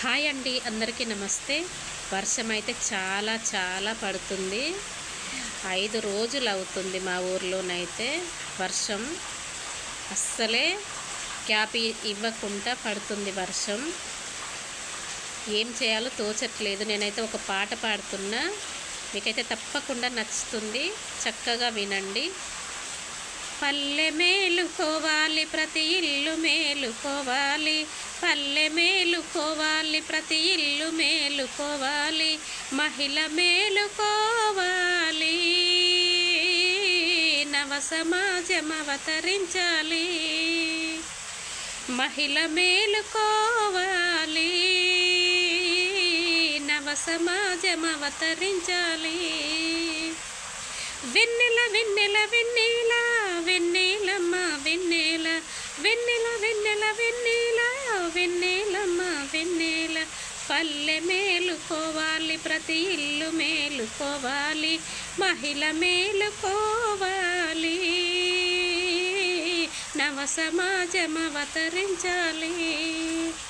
Hi అండి, అందరికీ నమస్తే. వర్షం అయితే చాలా చాలా పడుతుంది. 5 రోజులు అవుతుంది మా ఊర్లోనైతే వర్షం. అస్సలే గ్యాప్ ఇవ్వకుండా పడుతుంది వర్షం. ఏం చేయాలో తోచట్లేదు. నేనైతే ఒక పాట పాడుతున్నా, మీకైతే తప్పకుండా నచ్చుతుంది. చక్కగా వినండి. పల్లె మేలుకోవాలి, ప్రతి ఇల్లు మేలుకోవాలి. పల్లె మేలుకోవాలి, ప్రతి ఇల్లు మేలుకోవాలి. మహిళ మేలుకోవాలి, నవ సమాజం అవతరించాలి. మహిళ మేలుకోవాలి, నవ సమాజం అవతరించాలి. వెన్నెల వెన్నెల వెన్నెల వెన్నెలమ్మ వెన్నెల, వెన్నెల వెన్నెల వెన్నెల వెన్నెలమ్మ వెన్నెల. పల్లె మేలుకోవాలి, ప్రతి ఇల్లు మేలుకోవాలి. మహిళ మేలుకోవాలి, నవ సమాజం అవతరించాలి.